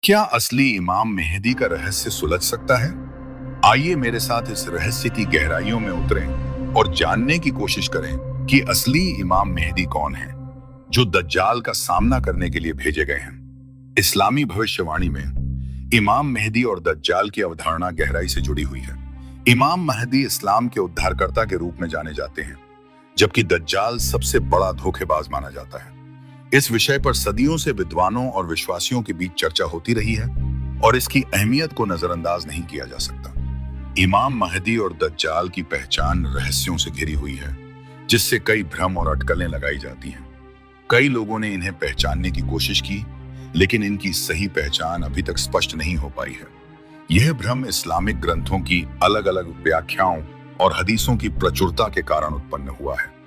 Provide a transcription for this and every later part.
क्या असली इमाम मेहदी का रहस्य सुलझ सकता है? आइए मेरे साथ इस रहस्य की गहराइयों में उतरें और जानने की कोशिश करें कि असली इमाम मेहदी कौन है, जो दज्जाल का सामना करने के लिए भेजे गए हैं। इस्लामी भविष्यवाणी में इमाम मेहदी और दज्जाल की अवधारणा गहराई से जुड़ी हुई है। इमाम मेहदी इस्लाम के उद्धारकर्ता के रूप में जाने जाते हैं, जबकि दज्जाल सबसे बड़ा धोखेबाज माना जाता है। इस विषय पर सदियों से विद्वानों और विश्वासियों के बीच चर्चा होती रही है और इसकी अहमियत को नजरअंदाज नहीं किया जा सकता। इमाम महदी और दज्जाल की पहचान रहस्यों से घिरी हुई है, जिससे कई भ्रम और अटकलें लगाई जाती हैं। कई लोगों ने इन्हें पहचानने की कोशिश की, लेकिन इनकी सही पहचान अभी तक स्पष्ट नहीं हो पाई है। यह भ्रम इस्लामिक ग्रंथों की अलग-अलग व्याख्याओं और हदीसों की प्रचुरता के कारण उत्पन्न हुआ है।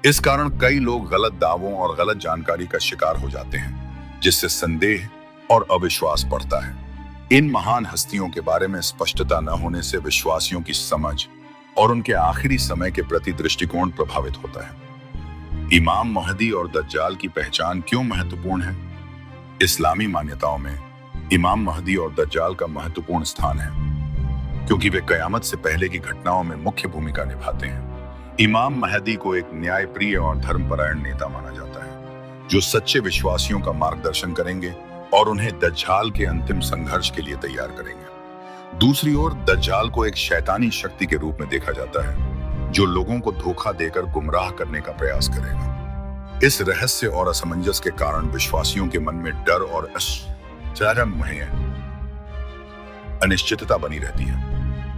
इस कारण कई लोग गलत दावों और गलत जानकारी का शिकार हो जाते हैं, जिससे संदेह और अविश्वास बढ़ता है। इन महान हस्तियों के बारे में स्पष्टता न होने से विश्वासियों की समझ और उनके आखिरी समय के प्रति दृष्टिकोण प्रभावित होता है। इमाम महदी और दज्जाल की पहचान क्यों महत्वपूर्ण है? इस्लामी मान्यताओं में इमाम महदी और दज्जाल का महत्वपूर्ण स्थान है, क्योंकि वे कयामत से पहले की घटनाओं में मुख्य भूमिका निभाते हैं। इमाम महदी को एक न्यायप्रिय और धर्मपरायण नेता माना जाता है, जो सच्चे विश्वासियों का मार्गदर्शन करेंगे और उन्हें दज्जाल के अंतिम संघर्ष के लिए तैयार करेंगे। दूसरी ओर दज्जाल को एक शैतानी शक्ति के रूप में देखा जाता है, जो लोगों को धोखा देकर गुमराह करने का प्रयास करेगा। इस रहस्य और असमंजस के कारण विश्वासियों के मन में डर और अनिश्चितता बनी रहती है।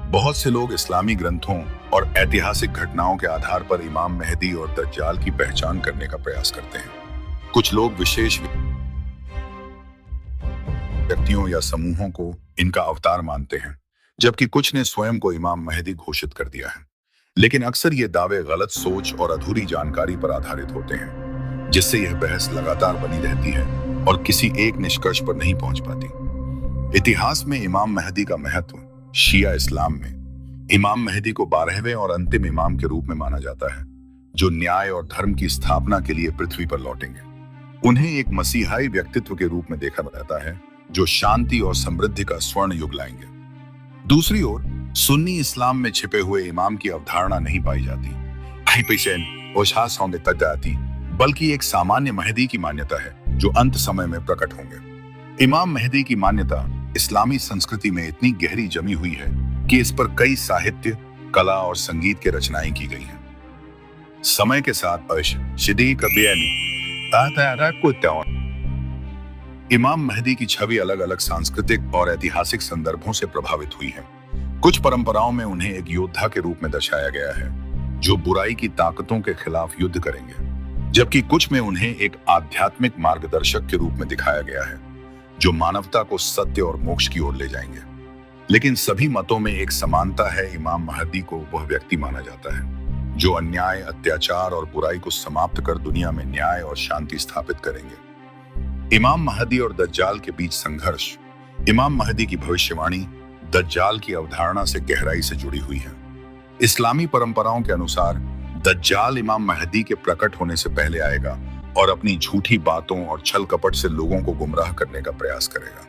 बहुत से लोग इस्लामी ग्रंथों और ऐतिहासिक घटनाओं के आधार पर इमाम मेहदी और दज्जाल की पहचान करने का प्रयास करते हैं। कुछ लोग विशेष व्यक्तियों या समूहों को इनका अवतार मानते हैं, जबकि कुछ ने स्वयं को इमाम मेहदी घोषित कर दिया है। लेकिन अक्सर ये दावे गलत सोच और अधूरी जानकारी पर आधारित होते हैं, जिससे यह बहस लगातार बनी रहती है और किसी एक निष्कर्ष पर नहीं पहुंच पाती। इतिहास में इमाम मेहदी का महत्व। शिया इस्लाम में इमाम मेहदी को 12वें और अंतिम इमाम के रूप में माना जाता है, जो न्याय और धर्म की स्थापना के लिए पृथ्वी पर लौटेंगे। उन्हें एक मसीहाई व्यक्तित्व के रूप में देखा जाता है, जो शांति और समृद्धि का स्वर्ण युग लाएंगे। दूसरी ओर सुन्नी इस्लाम में छिपे हुए इमाम की अवधारणा नहीं पाई जाती, बल्कि एक सामान्य मेहदी की मान्यता है, जो अंत समय में प्रकट होंगे। इमाम मेहदी की मान्यता इस्लामी संस्कृति में इतनी गहरी जमी हुई है कि इस पर कई साहित्य, कला और संगीत के रचनाएं की गई हैं। समय के साथ इमाम मेहदी की छवि अलग-अलग सांस्कृतिक और ऐतिहासिक संदर्भों से प्रभावित हुई है। कुछ परंपराओं में उन्हें एक योद्धा के रूप में दर्शाया गया है, जो बुराई की ताकतों के खिलाफ युद्ध करेंगे, जबकि कुछ में उन्हें एक आध्यात्मिक मार्गदर्शक के रूप में दिखाया गया है, जो मानवता को सत्य और मोक्ष की ओर ले जाएंगे। लेकिन सभी मतों में एक समानता है, इमाम महदी को वह व्यक्ति माना जाता है जो अन्याय, अत्याचार और बुराई को समाप्त कर दुनिया में न्याय और शांति स्थापित करेंगे। इमाम महदी और दज्जाल के बीच संघर्ष। इमाम महदी की भविष्यवाणी दज्जाल की अवधारणा से गहराई से जुड़ी हुई है। इस्लामी परंपराओं के अनुसार दज्जाल इमाम महदी के प्रकट होने से पहले आएगा और अपनी झूठी बातों और छल कपट से लोगों को गुमराह करने का प्रयास करेगा।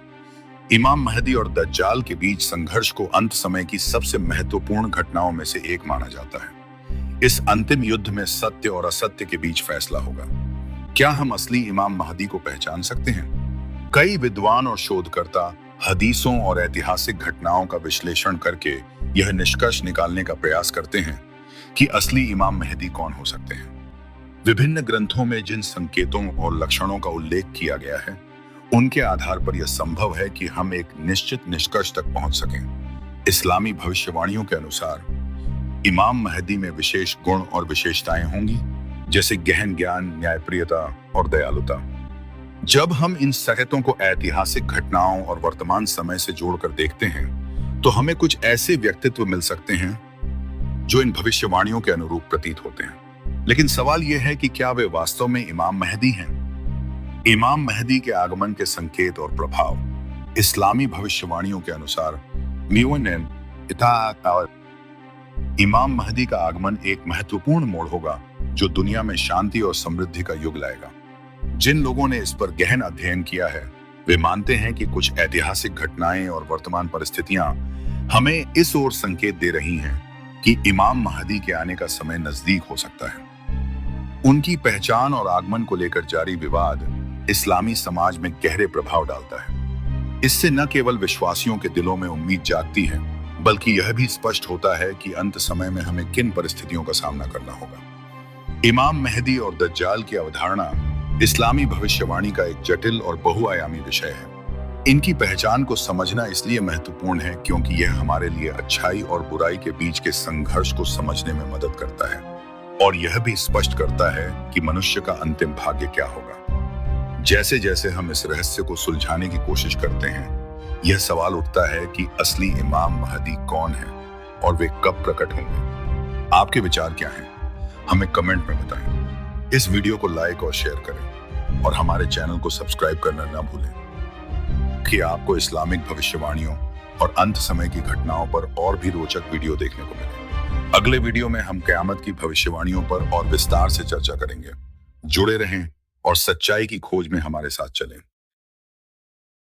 इमाम महदी और दज्जाल के बीच संघर्ष को अंत समय की सबसे महत्वपूर्ण घटनाओं में से एक माना जाता है। इस अंतिम युद्ध में सत्य और असत्य के बीच फैसला होगा। क्या हम असली इमाम महदी को पहचान सकते हैं? कई विद्वान और शोधकर्ता हदीसों और ऐतिहासिक घटनाओं का विश्लेषण करके यह निष्कर्ष निकालने का प्रयास करते हैं कि असली इमाम मेहदी कौन हो सकते हैं। विभिन्न ग्रंथों में जिन संकेतों और लक्षणों का उल्लेख किया गया है, उनके आधार पर यह संभव है कि हम एक निश्चित निष्कर्ष तक पहुंच सकें। इस्लामी भविष्यवाणियों के अनुसार इमाम महदी में विशेष गुण और विशेषताएं होंगी, जैसे गहन ज्ञान, न्यायप्रियता और दयालुता। जब हम इन संकेतों को ऐतिहासिक घटनाओं और वर्तमान समय से जोड़कर देखते हैं, तो हमें कुछ ऐसे व्यक्तित्व मिल सकते हैं जो इन भविष्यवाणियों के अनुरूप प्रतीत होते हैं। लेकिन सवाल यह है कि क्या वे वास्तव में इमाम मेहदी हैं? इमाम मेहदी के आगमन के संकेत और प्रभाव। इस्लामी भविष्यवाणियों के अनुसार इमाम मेहदी का आगमन एक महत्वपूर्ण मोड़ होगा, जो दुनिया में शांति और समृद्धि का युग लाएगा। जिन लोगों ने इस पर गहन अध्ययन किया है, वे मानते हैं कि कुछ ऐतिहासिक घटनाएं और वर्तमान परिस्थितियां हमें इस ओर संकेत दे रही हैं कि इमाम महदी के आने का समय नजदीक हो सकता है। उनकी पहचान और आगमन को लेकर जारी विवाद इस्लामी समाज में गहरे प्रभाव डालता है। इससे न केवल विश्वासियों के दिलों में उम्मीद जागती है, बल्कि यह भी स्पष्ट होता है कि अंत समय में हमें किन परिस्थितियों का सामना करना होगा। इमाम मेहदी और दज्जाल की अवधारणा इस्लामी भविष्यवाणी का एक जटिल और बहुआयामी विषय है। इनकी पहचान को समझना इसलिए महत्वपूर्ण है क्योंकि यह हमारे लिए अच्छाई और बुराई के बीच के संघर्ष को समझने में मदद करता है और यह भी स्पष्ट करता है कि मनुष्य का अंतिम भाग्य क्या होगा। जैसे जैसे हम इस रहस्य को सुलझाने की कोशिश करते हैं, यह सवाल उठता है कि असली इमाम महदी कौन है और वे कब प्रकट होंगे। आपके विचार क्या हैं? हमें कमेंट में बताएं। इस वीडियो को लाइक और शेयर करें और हमारे चैनल को सब्सक्राइब करना न भूलें कि आपको इस्लामिक भविष्यवाणियों और अंत समय की घटनाओं पर और भी रोचक वीडियो देखने को मिले। अगले वीडियो में हम क़यामत की भविष्यवाणियों पर और विस्तार से चर्चा करेंगे। जुड़े रहें और सच्चाई की खोज में हमारे साथ चलें।